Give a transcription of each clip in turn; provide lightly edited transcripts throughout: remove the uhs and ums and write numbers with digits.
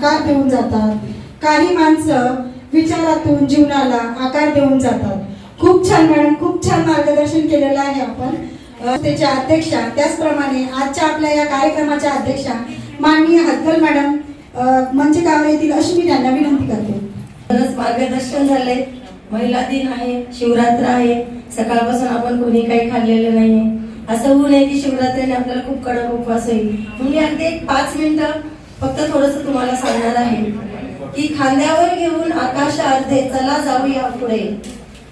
आकार देऊन जातात, काही माणसं विचारातून जीवनाला आकार देऊन जातात. खूप छान मॅडम, खूप छान मार्गदर्शन केलेलं आहे आपण. त्याच्या अध्यक्षा, त्याचप्रमाणे आजच्या आपल्या या कार्यक्रमाच्या अध्यक्षा माननीय हतगल मॅडम मंच गाव येथील अशी मी त्यांना विनंती करते. बरंच मार्गदर्शन झालंय. महिला दिन आहे, शिवरात्र आहे, सकाळपासून आपण कोणी काही खाल्लेलं नाही. असं होऊ नये की शिवरात्रीने आपल्याला खूप कडक उपवास होईल. मी अगदी एक 5 मिनिटं फक्त थोडंसं तुम्हाला सांगणार आहे की खांद्यावर घेऊन आकाश अर्धे चला जाऊया पुढे,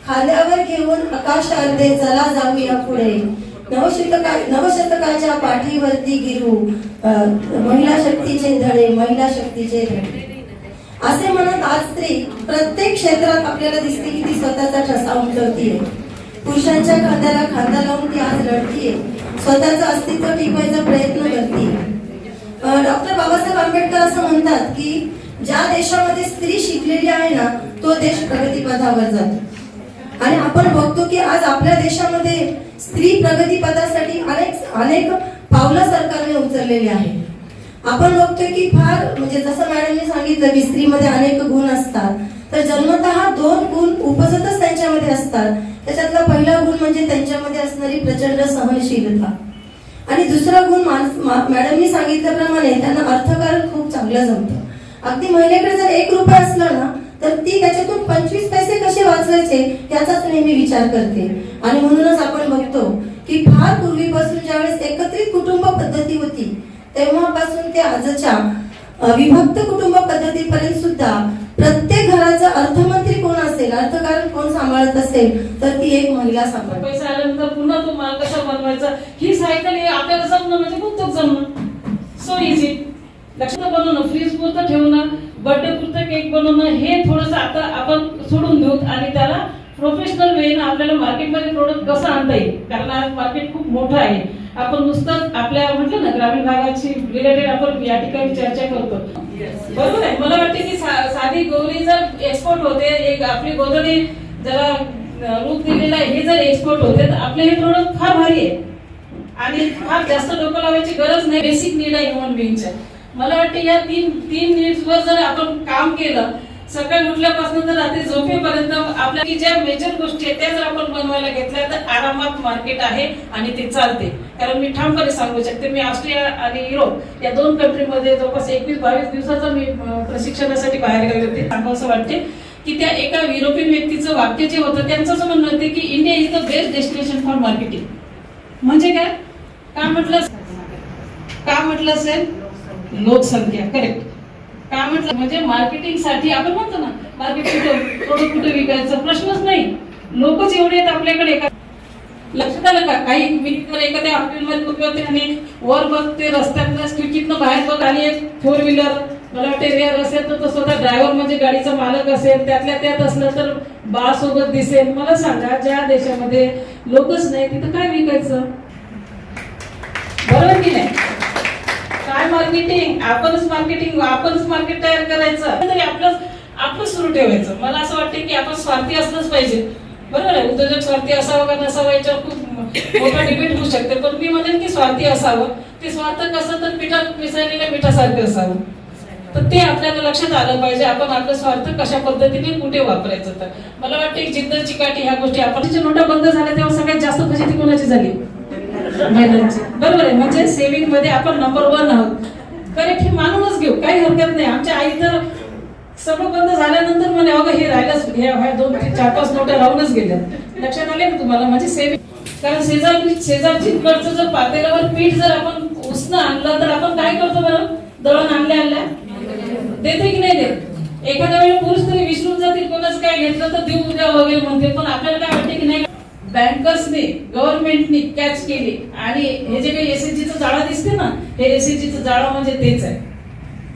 खांद्यावर घेऊन आकाश अर्धे चला जाऊया पुढे, नवशतकाच्या पाठीवरती गिरू महिला शक्तीचे धडे, महिला शक्तीचे धडे. असे म्हणत आज स्त्री प्रत्येक क्षेत्रात आपल्याला दिसते की ती स्वतःचा ठसा उमटवतीये. पुरुषांच्या खांद्याला खांदा लावून ती आज लढतीये, स्वतःचं अस्तित्व टिकवायचा प्रयत्न करते. डॉक्टर बाबासाहेब आंबेडकर असं म्हणतात की ज्या देशामध्ये स्त्री शिकलेली आहे ना, तो देश प्रगतीपथावर जातो. आणि आपण बघतो की आज आपल्या देशामध्ये स्त्री प्रगतीपथासाठी अनेक पावलं सरकारने उचललेली आहे. आपण बघतोय की फार म्हणजे जसं मॅडमने सांगितलं की स्त्रीमध्ये अनेक गुण असतात, तर जन्मतः 2 गुण उपजतच त्यांच्यामध्ये असतात. त्याच्यातला पहिला गुण म्हणजे त्यांच्यामध्ये असणारी प्रचंड सहनशीलता, आणि दुसरा गुण मॅडमनी सांगितल्याप्रमाणे त्यांना अर्थकारण खूप चांगलं जमतं. अगदी महिलेकडे जर 1 रुपया असला ना, तर ती त्याच्यातून 25 पैसे कसे वाचवायचे याचाच नेहमी विचार करते. आणि म्हणूनच आपण बघतो की फार पूर्वीपासून ज्यावेळेस एकत्रित कुटुंब पद्धती होती, तेव्हापासून ते आजच्या विभक्त कुटुंब पद्धतीपर्यंत सुद्धा प्रत्येक घराचा अर्थमंत्री कोण असेल, अर्थकारण कोण सांभाळत असेल, तर ती एक महिला सांभाळते. पैसा आल्यानंतर पुन्हा तो माल कसा बनवायचा ही सायकल आपल्याला जमणं म्हणजे खूपच जमणं. So easy. लक्षात बनवणं, फ्रीज पुरतं ठेवणं, बर्थडे पुरतं केक बनवणं, हे थोडंसं आता आपण सोडून देऊ आणि त्याला प्रोफेशनल वेने आपल्याला मार्केटमध्ये प्रोडक्ट कसं आणता येईल. कारण आज मार्केट खूप मोठं आहे. आपण नुसतं आपल्या म्हटलं ना ग्रामीण भागाची रिलेटेड आपण या ठिकाणी चर्चा करतो. बरोबर आहे. मला वाटते की साधी गौरी जर एक्सपोर्ट होते, एक आपली गोधडी ज्याला रूप दिलेलं आहे हे जर एक्सपोर्ट होते, तर आपले हे प्रोडक्ट फार भारी आहे आणि फार जास्त डोकं लावायची गरज नाही. बेसिक नीड आहे ह्युमन बिंगच्या. मला वाटते या तीन नीड्सवर जर आपण काम केलं, सकाळी उठल्यापासून तर रात्री झोपेपर्यंत आपल्या ज्या मेजर गोष्टी आहेत त्या जर आपण बनवायला घेतल्या, तर आरामात मार्केट आहे आणि ते चालते. कारण मी ठामपणे सांगू शकते, मी ऑस्ट्रिया आणि युरोप या 2 कंट्रीमध्ये जवळपास 21-22 दिवसाचं मी प्रशिक्षणासाठी बाहेर गेले होते. सांगावं वाटते की त्या एका युरोपियन व्यक्तीचं वाक्य जे होतं, त्यांचं असं म्हणणं होतं की India is the best destination for marketing. म्हणजे काय का म्हटलं असेल, लोकसंख्या. करेक्ट. का म्हटलं म्हणजे मार्केटिंग साठी आपण म्हणतो ना, मार्केटिंग प्रोडक्ट कुठे विकायचा प्रश्नच नाही. लोकच एवढे आहेत आपल्याकडे. लक्षात आलं का? काही मिनिटवर एखाद्या हॉटेलमध्ये उभे होते आणि वर बघते रस्त्यातल्या खिडकीतनं बाहेर बघ आणि एक 4 व्हीलर मला वाटते रेअर असेल तर तो स्वतः ड्रायव्हर म्हणजे गाडीचा मालक असेल, त्यातल्या त्यात असलं तर बा सोबत दिसेल. मला सांगा, ज्या देशामध्ये लोकच नाही तिथं काय विकायचं? बरोबर की नाही? काय मार्केटिंग? आपणच मार्केट तयार करायचं, तरी आपलं सुरू ठेवायचं. मला असं वाटतं की आपण स्वार्थी असलंच पाहिजे. बरोबर आहे. उद्योजक स्वार्थी असावं का नसावं याच्यावर खूप मोठा डिबेट होऊ शकते, पण मी म्हणेन की स्वार्थी असावं. ते स्वार्थ कसं तर पिठात मिसळलेल्या मिठासारखं असावं. तर ते आपल्याला लक्षात आलं पाहिजे, आपण आपलं स्वार्थ कशा पद्धतीने कुठे वापरायचं. तर मला वाटतं की जिद्द चिकाटी ह्या गोष्टी आपण नोटा बंद झाल्या तेव्हा सगळ्यात जास्त फजिती कोणाची झाली? महिलांची. बरोबर आहे. म्हणजे सेव्हिंग मध्ये आपण नंबर 1 आहोत. करेक्ट. हे मानूनच घेऊ, काही हरकत नाही. आमच्या आई तर सगळं बंद झाल्यानंतर म्हणे अगं हे राहिलंच, हे 2-4-5 नोटा राहूनच गेल्या. लक्षात आले का तुम्हाला? म्हणजे सेव्हिंग. कारण शेजारची जर पातेल्यावर पीठ जर आपण उसनं आणलं तर आपण काय करतो बरं? दळण आणल्या देते की नाही देत? एखाद्या वेळेला पुरुष तरी विसरून जातील, कोणाचं काय घेतलं तर देऊ उद्या वगैरे म्हणते. पण आपल्याला काय वाटते की नाही, बँकर्सने गव्हर्नमेंटने कॅच केली. आणि हे जे काही एसएचजीचं जाळं दिसते ना, हे एसएचजीचं जाळं म्हणजे तेच आहे.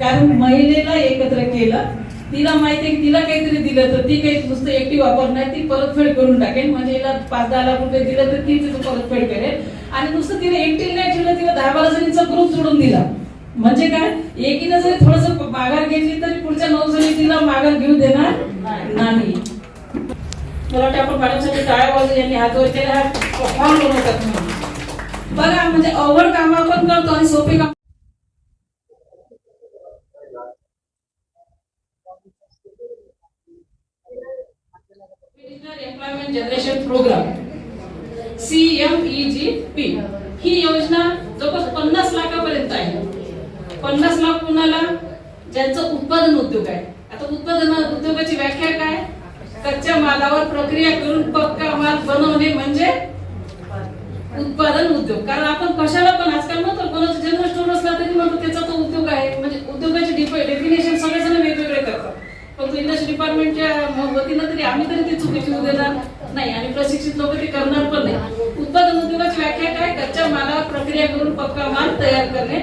कारण महिलेला एकत्र केलं, तिला माहिती आहे की तिला काहीतरी दिलं तर ती काही नुसतं एकटी वापरणार, ती परतफेड करून टाकेल. म्हणजे हिला 5-10 लाख रुपये दिलं तर ती तिचं परतफेड करेल. आणि नुसतं तिला एकटी नाही ठेवलं, तिला 10-12 जणींचा ग्रुप जोडून दिला. म्हणजे काय, एकीनं जरी थोडस माघार घेतली तरी पुढच्या 9 जणी तिला माघार घेऊ देणार नाही. मला वाटतं आपण मॅडमसाठी टाळ्या वाजवू. यांनी हात वर केला, हा फॉर्म बनवतात. बघा म्हणजे अवघड काम आपण करतो आणि सोपे काम regional employment generation program CMEGP ही योजना जवळपास 50 लाखापर्यंत आहे. 50 लाख कुणाला? ज्यांचं उत्पादन उद्योग आहे. आता उत्पादन उद्योगाची व्याख्या काय? कच्च्या मालावर प्रक्रिया करून पक्का माल बनवणे म्हणजे उत्पादन उद्योग. कारण आपण कशाला पण आजकाल म्हणतो कोणाचं जनरल स्टोर असला तरी म्हणतो त्याचा तो उद्योग आहे. म्हणजे उद्योगाचे डेफिनेशन सगळेजण वेगवेगळे करतात. पण इंडस्ट्री डिपार्टमेंटच्या वतीनं तरी आम्ही तरी ती चुकीची होऊ देणार नाही आणि प्रशिक्षित लोक ते करणार पण नाही. उत्पादन उद्योगाची व्याख्या काय? कच्च्या मालावर प्रक्रिया करून पक्का माल तयार करणे.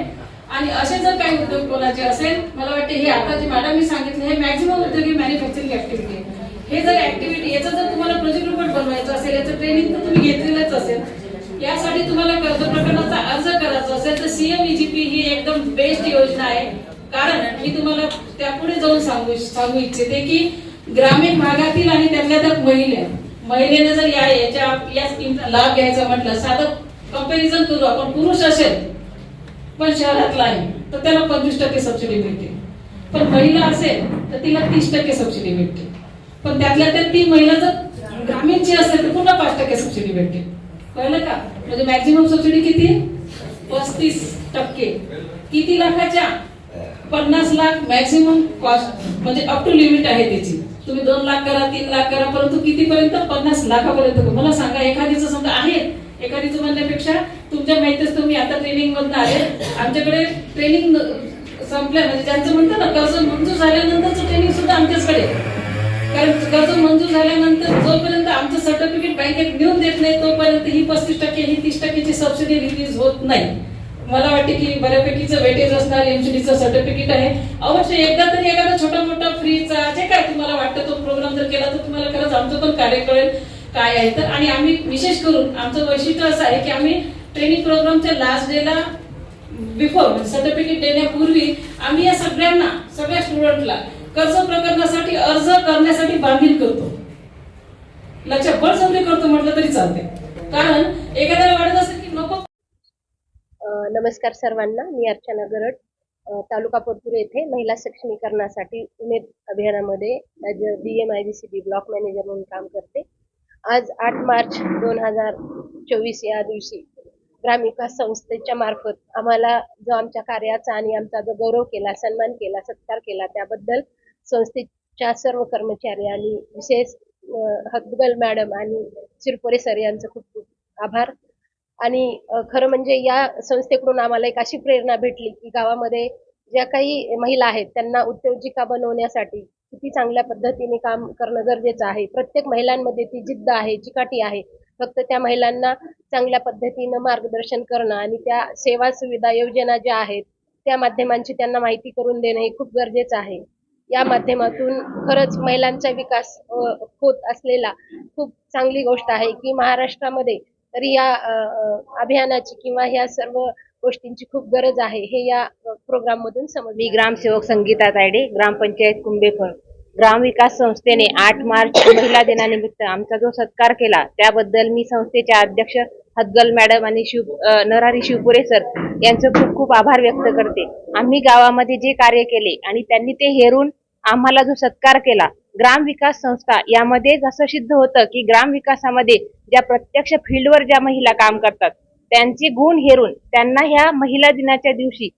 आणि असे जर काही उद्योग कोणाचे असेल, मला वाटते हे आता जे मॅडमनी सांगितलं हे मॅक्झिमम उद्योगी मॅन्युफॅक्चरिंग ऍक्टिव्हिटी. हे जर ऍक्टिव्हिटी याचा जर तुम्हाला प्रोजेक्ट रिपोर्ट बनवायचा असेल, याचं ट्रेनिंग तर तुम्ही घेतलेलंच असेल. यासाठी तुम्हाला कर्ज प्रकरणाचा अर्ज करायचा असेल तर CMEGP ही एकदम बेस्ट योजना आहे. कारण मी तुम्हाला त्यापुढे जाऊन सांगू इच्छिते की ग्रामीण भागातील आणि त्यातल्या त्यात महिलेने जर या स्कीमचा लाभ घ्यायचा म्हटलं, साधं कंपॅरिझन करू आपण, पुरुष असेल पण शहरातला आहे तर त्याला 25% सबसिडी मिळते. पण महिला असेल तर तिला 30% सबसिडी मिळते. पण त्यातल्या त्यात ती महिला जर ग्रामीणची असेल तर पुन्हा 5% सबसिडी भेटते. कळलं का? म्हणजे मॅक्झिमम सबसिडी किती? 35%. किती लाखाच्या? 50 लाख मॅक्झिमम कॉस्ट, म्हणजे अप टू लिमिट आहे त्याची. तुम्ही 2 लाख करा, 3 लाख करा, परंतु कितीपर्यंत? 50 लाखापर्यंत. मला सांगा, एखादीचं समजा आहे, एखादीचं म्हणण्यापेक्षा तुमच्या माहितीच तुम्ही आता ट्रेनिंग मधून आले, आमच्याकडे ट्रेनिंग संपल्या म्हणजे ज्यांचं म्हणतं ना कर्ज मंजूर झाल्यानंतरचं ट्रेनिंग सुद्धा आमच्याचकडे. कारण कर्ज मंजूर झाल्यानंतर जोपर्यंत आमचं सर्टिफिकेट बँकेत नेऊन देत नाही तोपर्यंत ही 35% ही 30%ची सबसिडी रिलीज होत नाही. मला वाटते की बऱ्यापैकीचं वेटेज असणार एमसीडीचं सर्टिफिकेट आहे. अवश्य एकदा तरी एखादा छोटा मोठा फ्रीचा जे काय तुम्हाला वाटतं तो प्रोग्राम जर केला तर तुम्हाला खरंच आमचं पण कार्य कळेल काय आहे तर. आणि आम्ही विशेष करून आमचं वैशिष्ट्य असं आहे की आम्ही ट्रेनिंग प्रोग्रामच्या लास्ट डेला बिफोर सर्टिफिकेट देण्यापूर्वी आम्ही या सगळ्या स्टुडंटला कर्ज प्रकरणासाठी अर्ज करण्यासाठी बांधील करतो. लक्षात बळजबरी करतो म्हटलं तरी चालते. कारण एखाद्याला वाटत असेल की नको. नमस्कार सर्वांना, मी अर्चना गरड, तालुका पोतपूर येथे महिला सक्षमीकरणासाठी उमेद अभियानामध्ये BMIBCB ब्लॉक मॅनेजर म्हणून काम करते. आज 8 मार्च 2024 या दिवशी ग्रामविकास संस्थेच्या मार्फत आम्हाला जो आमच्या कार्याचा आणि आमचा जो गौरव केला, सन्मान केला, सत्कार केला त्याबद्दल संस्थेच्या सर्व कर्मचारी आणि विशेष हदगल मॅडम आणि शिरपोरे सर यांचं खूप खूप आभार. आणि खरं म्हणजे या संस्थेकडून आम्हाला एक अशी प्रेरणा भेटली की गावामध्ये ज्या काही महिला आहेत त्यांना उद्योजिका बनवण्यासाठी किती चांगल्या पद्धतीने काम करणं गरजेचं आहे. प्रत्येक महिलांमध्ये ती जिद्द आहे, चिकाटी आहे. फक्त त्या महिलांना चांगल्या पद्धतीनं मार्गदर्शन करणं आणि त्या सेवा सुविधा योजना ज्या आहेत त्या माध्यमांची त्यांना माहिती करून देणं हे खूप गरजेचं आहे. या माध्यमातून खरंच महिलांचा विकास होत असलेला खूप चांगली गोष्ट आहे की महाराष्ट्रामध्ये तरी या अभियानाची किंवा ह्या सर्व गोष्टींची खूप गरज आहे हे या प्रोग्राम मधून समजले. मी ग्रामसेवक संगीता तायडे, ग्रामपंचायत कुंभेफळ. ग्रामविकास संस्थेने 8 मार्च महिला दिनानिमित्त आमचा जो सत्कार केला त्याबद्दल मी संस्थेचे अध्यक्ष हदगल मॅडम आणि नरहरी शिवपुरे सर यांचं खूप खूप आभार व्यक्त करते. आम्ही गावामध्ये जे कार्य केले आणि त्यांनी ते हेरून आम्हाला जो सत्कार केला, ग्रामविकास संस्था यामध्ये जसं सिद्ध होतं की ग्रामविकासामध्ये ज्या प्रत्यक्ष फील्डवर ज्या महिला काम करतात त्यांचे गुण हेरून त्यांना ह्या महिला दिनाच्या दिवशी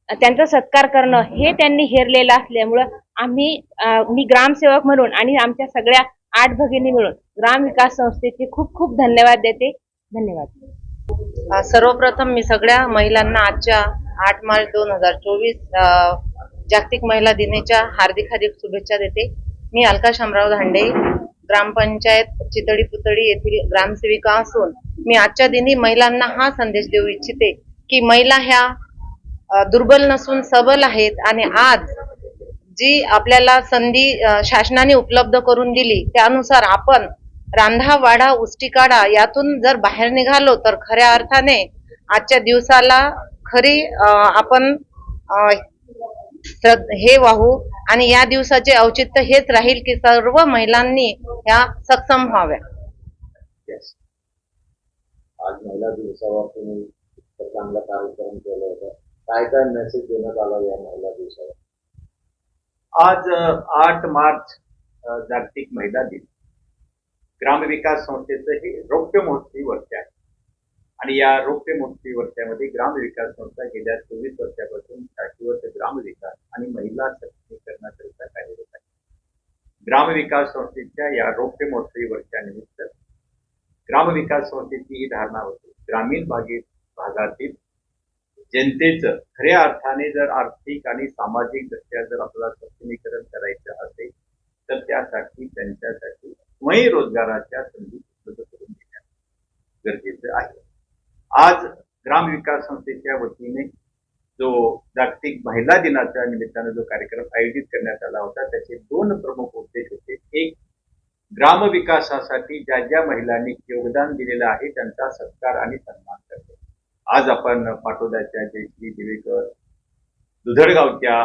त्यांचा सत्कार करणं हे त्यांनी हेरलेलं असल्यामुळं मी ग्रामसेवक म्हणून आणि आमच्या सगळ्या 8 भगिनी मिळून ग्रामविकास संस्थेचे खूप खूप धन्यवाद देते. धन्यवाद. सर्वप्रथम मी सगळ्या महिलांना आजच्या 8 मार्च 2024 जागतिक महिला दिनाच्या हार्दिक शुभेच्छा देते. मी अलका शामराव धांडे, ग्रामपंचायत चितळी पुतळी येथील ग्रामसेविका असून मी आजच्या दिनी महिलांना हा संदेश देऊ इच्छिते की महिला ह्या दुर्बल नसून सबल आहेत आणि आज जी आपल्याला संधी शासनाने उपलब्ध करून दिली त्यानुसार आपण रांधा वाढा उष्टी काढा यातून जर बाहेर निघालो तर खऱ्या अर्थाने आजच्या दिवसाला खरी आपण हे वाहू आणि या दिवसाचे औचित्य हेच राहील की सर्व महिलांनी ह्या सक्षम व्हाव्या. आज महिला दिवसावर तुम्ही चांगला कार्यक्रम केला होता, काय काय मेसेज देण्यात आला या महिला दिवसावर? आज 8 मार्च जागतिक महिला दिन. ग्रामविकास संस्थेचं हे रौप्य महोत्सवी वर्ष आहे आणि या रौप्य महोत्सवी वर्षामध्ये ग्रामविकास संस्था गेल्या 24 वर्षापासून शाश्वत ग्रामविकास आणि महिला सक्षमीकरणाकरिता कार्यरत आहे. ग्रामविकास संस्थेच्या या रौप्य महोत्सवी वर्षानिमित्त ग्रामविकास संस्थेची ही धारणा होती, ग्रामीण भागातील जनतेचं खऱ्या अर्थाने जर आर्थिक आणि सामाजिक दृष्ट्या जर आपल्याला सक्षमीकरण करायचं असेल तर त्यासाठी त्यांच्यासाठी स्वयं रोजगाराच्या संधी उपलब्ध करून देण्यात गरजेचं आहे. आज ग्रामविकास संस्थेच्या वतीने जो जागतिक महिला दिनाच्या निमित्तानं जो कार्यक्रम आयोजित करण्यात आला होता त्याचे 2 प्रमुख उद्देश होते. एक, ग्रामविकासासाठी ज्या ज्या महिलांनी योगदान दिलेलं आहे त्यांचा सत्कार आणि सन्मान करणे. आज आपण पाटोद्याच्या जयश्री दिवेकर, दुधडगावच्या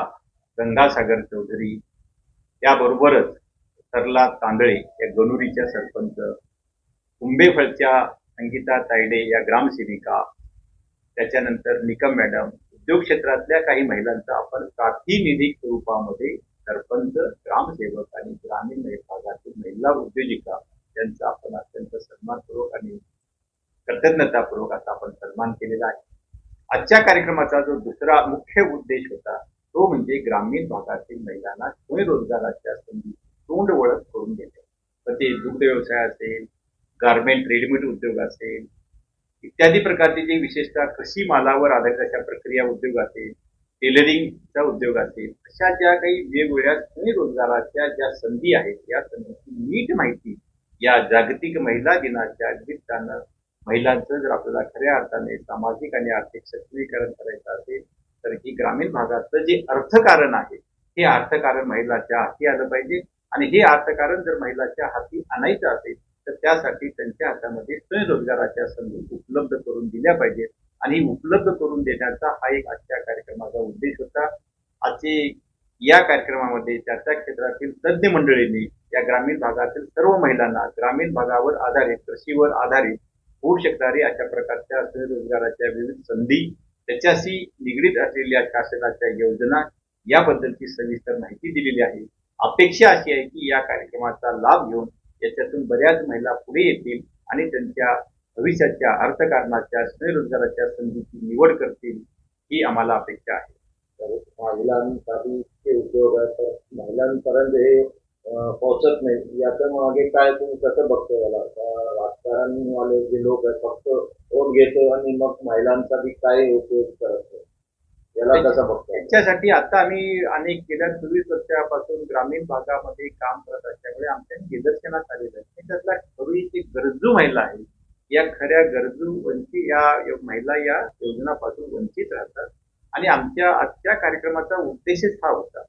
गंगासागर चौधरी, त्याबरोबरच सरला तांदळे या गणुरीच्या सरपंच, कुंभेफळच्या संगीता तायडे या ग्रामसेविका, त्याच्यानंतर निकम मॅडम, उद्योग क्षेत्रातल्या काही महिलांचा आपण प्रातिनिधिक स्वरूपामध्ये सरपंच, ग्रामसेवक आणि ग्रामीण भागातील महिला उद्योजिका यांचा आपण अत्यंत सन्मानपूर्वक आणि कृतज्ञतापूर्वक असा आपण सन्मान केलेला आहे. आजच्या कार्यक्रमाचा जो दुसरा मुख्य उद्देश होता तो म्हणजे ग्रामीण भागातील महिलांना स्वयंरोजगाराच्या संधी तोंड ओळख करून देणे. तर ते दुग्ध व्यवसाय असेल, गारमेंट रेडीमेड उद्योग असेल, इत्यादी प्रकारचे जे विशेषतः कृषी मालावर आधारित अशा प्रक्रिया उद्योग असेल, टेलरिंगचा उद्योग असेल, अशा ज्या काही वेगवेगळ्या स्वयंरोजगाराच्या ज्या संधी आहेत या संधीची नीट माहिती या जागतिक महिला दिनाच्या निमित्तानं महिलांचं जर आपल्याला खऱ्या अर्थाने सामाजिक आणि आर्थिक सक्षमीकरण करायचं असेल तर ही ग्रामीण भागाचं जे अर्थकारण आहे हे अर्थकारण महिलाच्या हाती आलं पाहिजे आणि हे अर्थकारण जर महिलाच्या हाती आणायचं असेल तर त्यासाठी त्यांच्या हातामध्ये स्वयंरोजगाराच्या संधी उपलब्ध करून दिल्या पाहिजेत आणि उपलब्ध करून देण्याचा हा एक आजच्या कार्यक्रमाचा उद्देश होता. आजचे या कार्यक्रमामध्ये त्या क्षेत्रातील तज्ज्ञ मंडळींनी या ग्रामीण भागातील सर्व महिलांना ग्रामीण भागावर आधारित, कृषीवर आधारित होऊ शकणारी अशा प्रकारच्या स्वयंरोजगाराच्या विविध संधी, त्याच्याशी निगडीत असलेल्या शासनाच्या योजना याबद्दलची सविस्तर माहिती दिलेली आहे. अपेक्षा अशी आहे की या कार्यक्रमाचा लाभ घेऊन याच्यातून बऱ्याच महिला पुढे येतील आणि त्यांच्या भविष्याच्या अर्थकारणाच्या स्वयंरोजगाराच्या संधीची निवड करतील ही आम्हाला अपेक्षा आहे. महिलांसाठी जे उद्योग आहेत तर महिलांपर्यंत हे पोहोचत नाही, याच्या मागे काय तुम्ही कसं बघतो याला? राजकारणवाले जे लोक आहेत फक्त वोट घेतो आणि मग महिलांसाठी काय उपयोग करत नाही, याला कसं बघतो? याच्यासाठी आता आम्ही अनेक गेल्या 24 वर्षापासून ग्रामीण भागामध्ये काम करत असल्यामुळे आमच्या निदर्शनात आलेलं आहे त्यातला खरी जी गरजू महिला आहे या खऱ्या गरजू या महिला या योजनापासून वंचित राहतात आणि आमच्या आजच्या कार्यक्रमाचा उद्देशच हा होता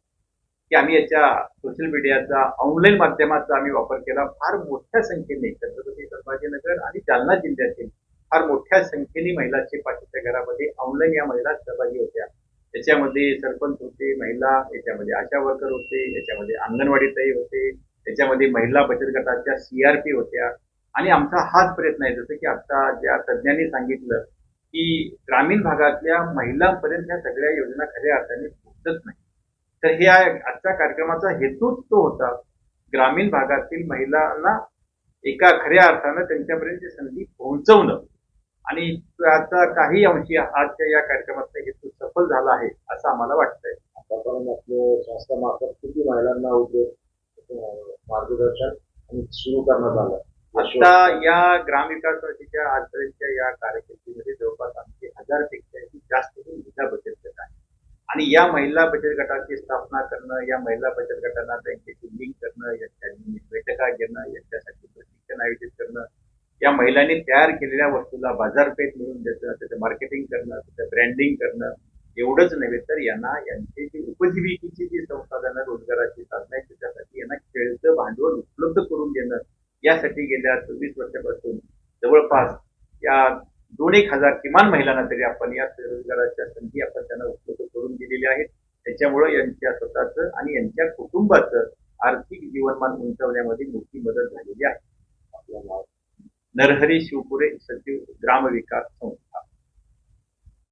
की आम्ही याच्या सोशल मीडियाचा ऑनलाईन माध्यमाचा आम्ही वापर केला. फार मोठ्या संख्येने छत्रपती संभाजीनगर आणि जालना जिल्ह्यातील फार मोठ्या संख्येने महिला पाठीच्या घरामध्ये ऑनलाईन या महिला सहभागी होत्या. त्याच्यामध्ये सरपंच होते, महिला याच्यामध्ये आशा वर्कर होते, याच्यामध्ये अंगणवाडी ताई होते, त्याच्यामध्ये महिला बचत गटाच्या CRP होत्या आणि आमचा हाच प्रयत्न आहे जसं की आता ज्या तज्ज्ञांनी सांगितलं की ग्रामीण भागातल्या महिलांपर्यंत ह्या सगळ्या योजना खऱ्या अर्थाने पोहोचत नाही. तर ह्या आजच्या कार्यक्रमाचा हेतूच तो होता ग्रामीण भागातील महिलांना एका खऱ्या अर्थानं त्यांच्यापर्यंत संधी पोहोचवणं आणि त्याचा काही अंशी आजच्या या कार्यक्रमाचा हेतू सफल झाला आहे असं आम्हाला वाटतंय. आतापर्यंत आपल्या शासनामार्फत किती महिलांना उद्योग मार्गदर्शन आणि सुरू करण्यात आलं? आता या ग्रामविकास समितीच्या आजपर्यंतच्या या कार्यकिर्दीमध्ये जवळपास आमचे 1000पेक्षा जास्त महिला बचत गट आहे आणि या महिला बचत गटाची स्थापना करणं, या महिला बचत गटांना बँकेची लिंक करणं, याच्या बैठका घेणं, याच्यासाठी प्रशिक्षण आयोजित करणं, या महिलांनी तयार केलेल्या वस्तूला बाजारपेठ मिळवून देणं, त्याचं मार्केटिंग करणं, त्याचं ब्रँडिंग करणं, एवढंच नव्हे तर यांना यांची जी उपजीविकेची जी संसाधनं रोजगाराची साधनं आहेत त्याच्यासाठी यांना खेळतं भांडवल उपलब्ध करून देणं यासाठी गेल्या 24 वर्षापासून जवळपास या 2-1 हजार किमान महिलांना तरी आपण या रोजगाराच्या संधी आपण त्यांना उपलब्ध करून दिलेल्या आहेत. त्याच्यामुळं यांच्या स्वतःचं आणि यांच्या कुटुंबाचं आर्थिक जीवनमान उंचावण्यामध्ये मोठी मदत झालेली आहे. आपलं नाव नरहरी शिवपुरे, सचिव ग्रामविकास संस्था.